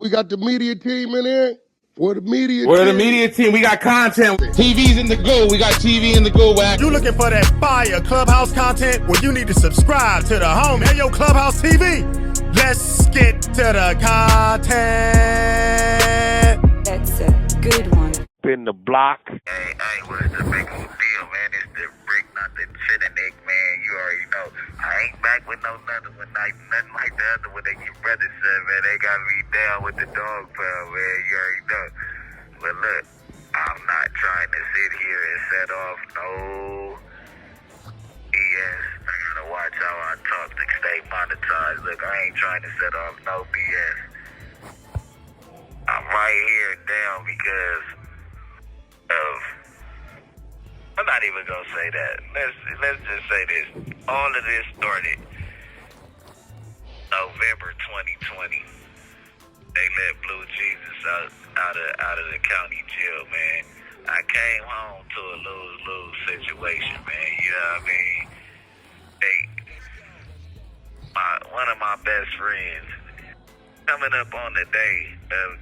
We got the media team in here. We're the media We're the team. media team. We got content. TV's in the go. We got TV in the go, Wack. You looking for that fire Clubhouse content? Well, you need to subscribe to the home. Hey, yo, Clubhouse TV. Let's get to the content. That's a good one. In the block. Hey, what's the big old deal, man? It's the Bricc, not the Akademiks, man. You already know. I ain't back with no nothing like the other one that your brother said, man. They got me down with the dog pound, man. You already know. But look, I'm not trying to sit here and set off no BS. I gotta watch how I talk to stay monetized. Look, I ain't trying to set off no BS. I'm right here down because I'm not even gonna say that. Let's just say this. All of this started November 2020. They let Blue Jesus out of the county jail, man. I came home to a lose-lose situation, man. You know what I mean? One of my best friends, coming up on the day of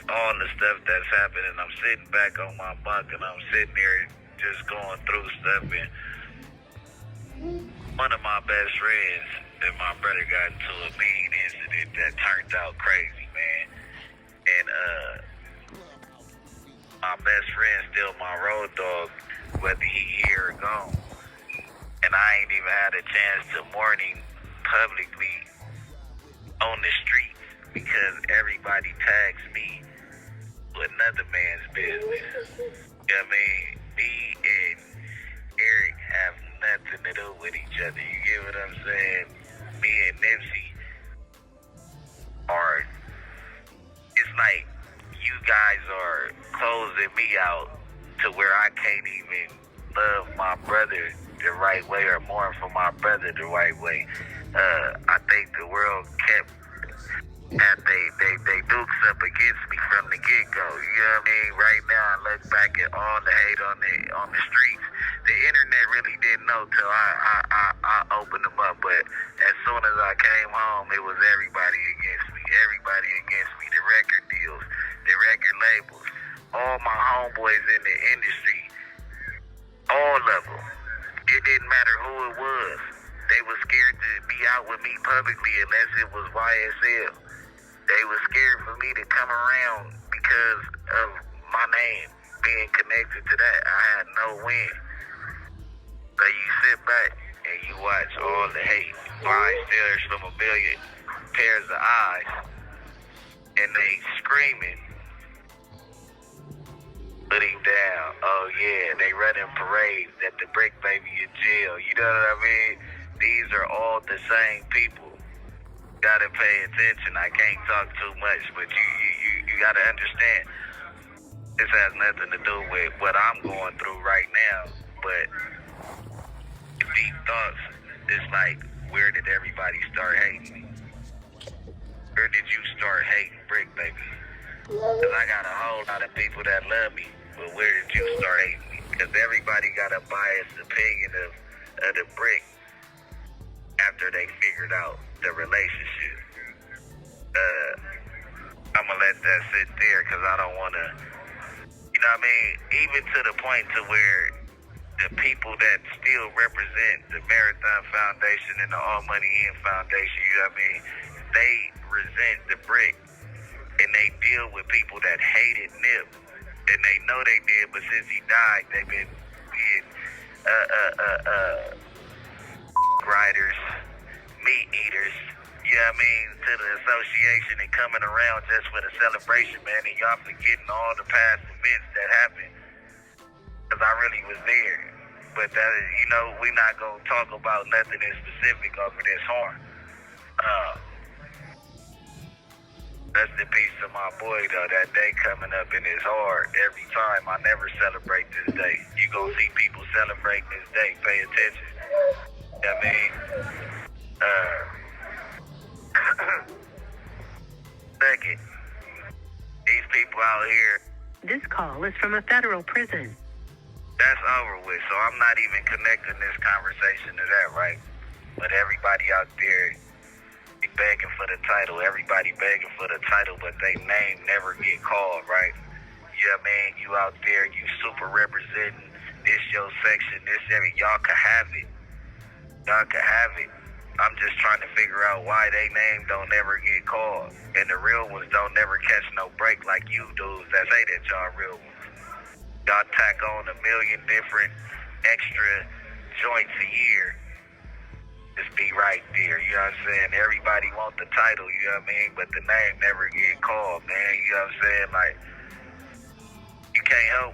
all the stuff that's happening, I'm sitting back on my bunk and I'm sitting there just going through stuff, and one of my best friends and my brother got into a mean incident that turned out crazy, man. And my best friend still my road dog, whether he here or gone. And I ain't even had a chance to mourn him publicly on the street because everybody tags me with another man's business. You know what I mean? Me and Eric have nothing to do with each other. You get what I'm saying? Me and Nipsey are, it's like you guys are closing me out to where I can't even love my brother the right way or mourn for my brother the right way. I think the world kept they dukes up against me from the get-go. You know what I mean? Right now, I look back at all the hate on the streets. The internet really didn't know till I opened them up. But as soon as I came home, it was everybody against me. Everybody against me. The record deals, the record labels, all my homeboys in the industry, all of them. It didn't matter who it was. They were scared to be out with me publicly unless it was YSL. They were scared for me to come around because of my name being connected to that. I had no win. So you sit back and you watch all the hate. Bystanders from a million pairs of eyes. And they screaming. Put him down. Oh yeah, they running parades that the Bricc baby in jail. You know what I mean? These are all the same people. Gotta pay attention. I can't talk too much, but you gotta understand. This has nothing to do with what I'm going through right now. But deep thoughts, it's like, where did everybody start hating me? Where did you start hating Bricc baby? Cause I got a whole lot of people that love me, but where did you start hating me? Cause everybody got a biased opinion of the Bricc after they figured out the relationship. I'm gonna let that sit there because I don't want to, you know what I mean? Even to the point to where the people that still represent the Marathon Foundation and the All Money In Foundation, you know what I mean? They resent the Bricc and they deal with people that hated Nip. And they know they did, but since he died, they've been being riders, meat eaters, you know what I mean, to the association and coming around just for the celebration, man, and y'all forgetting all the past events that happened, because I really was there. But that is, you know, we not going to talk about nothing in specific over this horn. Rest in peace to my boy, though. That day coming up and it's hard. Every time, I never celebrate this day. You gonna see people celebrating this day. Pay attention. You know what I mean? Second, these people out here. This call is from a federal prison. That's over with, so I'm not even connecting this conversation to that, right? But everybody out there, begging for the title. Everybody begging for the title, but they name never get called, right? You know what I mean? You out there, you super representing this your section, this area. Y'all can have it. Y'all can have it. I'm just trying to figure out why they name don't never get called. And the real ones don't never catch no break like you dudes that say that y'all real ones. Y'all tack on 1 million different extra joints a year. Just be right there, you know what I'm saying? Everybody want the title, you know what I mean? But the name never get called, man, you know what I'm saying? Like, you can't help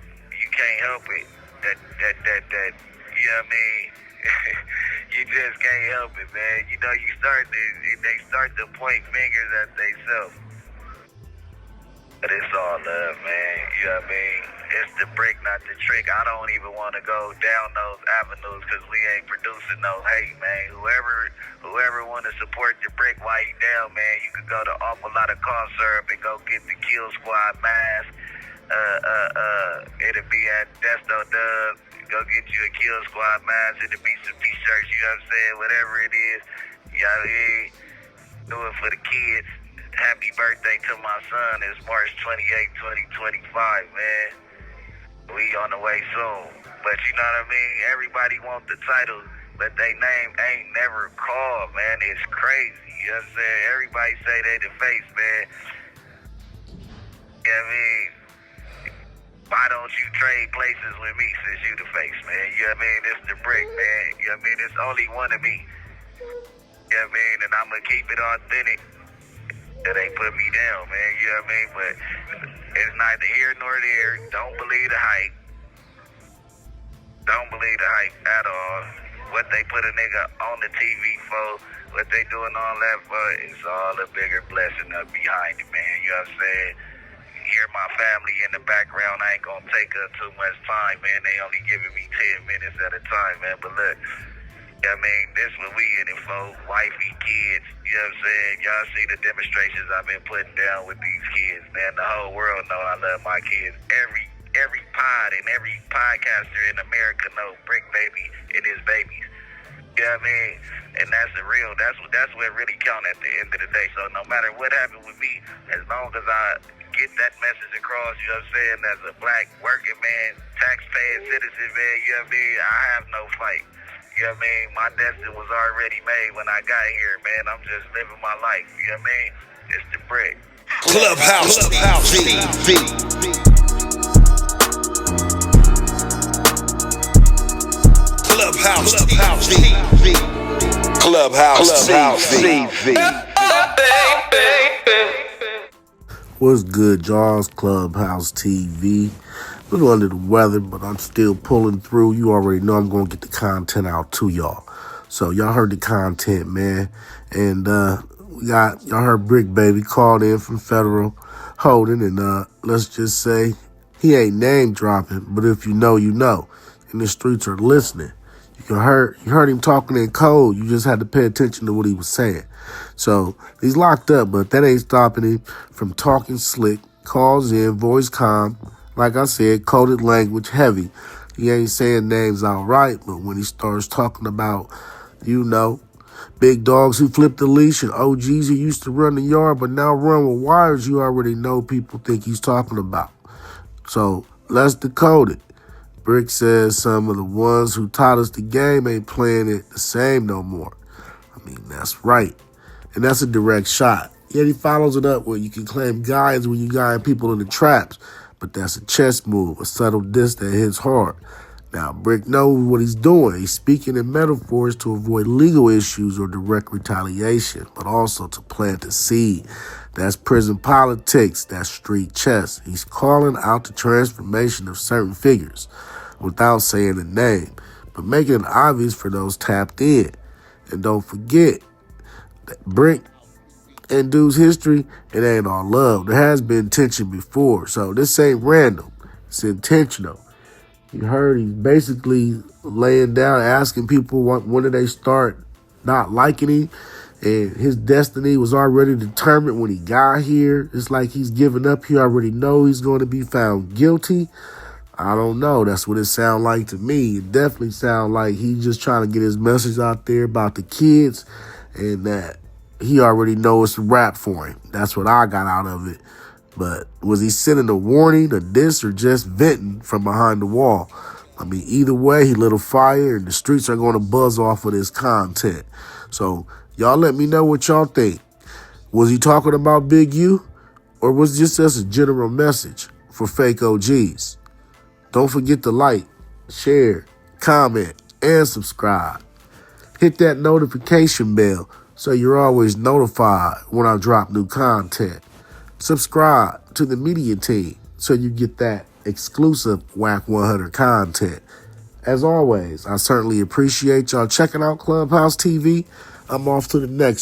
it. That, you know what I mean? You just can't help it, man. You know, they start to point fingers at themselves. But it's all love, man. You know what I mean? It's the Bricc, not the trick. I don't even want to go down those avenues because we ain't producing no hate, man. Whoever want to support the Bricc while you down, man, you can go to Awful Lot of Cough Syrup and go get the Kill Squad mask. It'll be at Desto Dub. Go get you a Kill Squad mask. It'll be some t-shirts, you know what I'm saying? Whatever it is. You know what I mean? Do it for the kids. Happy birthday to my son. It's March 28, 2025, man. We on the way soon. But you know what I mean? Everybody want the title, but they name ain't never called, man. It's crazy. You know what I'm saying? Everybody say they the face, man. You know what I mean? Why don't you trade places with me since you the face, man? You know what I mean? It's the Bricc, man. You know what I mean? It's only one of me. You know what I mean? And I'm going to keep it authentic. That ain't put me down, man. You know what I mean? But it's neither here nor there. Don't believe the hype. Don't believe the hype at all. What they put a nigga on the TV for, what they doing all that for, is all a bigger blessing up behind it, man. You know what I'm saying? Hear my family in the background. I ain't gonna take up too much time, man. They only giving me 10 minutes at a time, man. But look, I mean, this what we in it for. Wifey, kids, you know what I'm saying? Y'all see the demonstrations I've been putting down with these kids, man. The whole world know I love my kids. Every pod and every podcaster in America know Bricc baby and his babies. You know what I mean? And that's the real, that's what really count at the end of the day. So no matter what happened with me, as long as I get that message across, you know what I'm saying, as a black working man, taxpaying citizen, man, you know what I mean? I have no fight. You know what I mean? My destiny was already made when I got here, man. I'm just living my life, you know what I mean? It's the Bricc. Clubhouse TV. Clubhouse TV. Clubhouse TV. What's good, y'all? Clubhouse TV. A little under the weather, but I'm still pulling through. You already know I'm going to get the content out to y'all. So y'all heard the content, man. And y'all heard Bricc baby called in from federal holding. And let's just say he ain't name dropping, but if you know, you know. And the streets are listening. You heard him talking in code. You just had to pay attention to what he was saying. So he's locked up, but that ain't stopping him from talking slick, calls in, voice calm. Like I said, coded language heavy. He ain't saying names outright, but when he starts talking about, you know, big dogs who flip the leash and OGs who used to run the yard but now run with wires, you already know people think he's talking about. So let's decode it. Bricc says some of the ones who taught us the game ain't playing it the same no more. I mean, that's right. And that's a direct shot. Yet he follows it up where you can claim guides when you guide people into traps. But that's a chess move, a subtle diss that hits hard. Now, Bricc knows what he's doing. He's speaking in metaphors to avoid legal issues or direct retaliation, but also to plant a seed. That's prison politics. That's street chess. He's calling out the transformation of certain figures without saying the name, but making it obvious for those tapped in. And don't forget that Bricc and dude's history, it ain't all love. There has been tension before, so this ain't random. It's intentional. You heard he's basically laying down, asking people when did they start not liking him, and his destiny was already determined when he got here. It's like he's giving up. He already know he's going to be found guilty. I don't know. That's what it sounds like to me. It definitely sounds like he's just trying to get his message out there about the kids, and that he already knows it's a wrap for him. That's what I got out of it. But was he sending a warning, a diss, or just venting from behind the wall? I mean, either way, he lit a fire, and the streets are going to buzz off of this content. So y'all let me know what y'all think. Was he talking about Big U, or was this just a general message for fake OGs? Don't forget to like, share, comment, and subscribe. Hit that notification bell so you're always notified when I drop new content. Subscribe to the media team so you get that exclusive Wack 100 content. As always, I certainly appreciate y'all checking out Clubhouse TV. I'm off to the next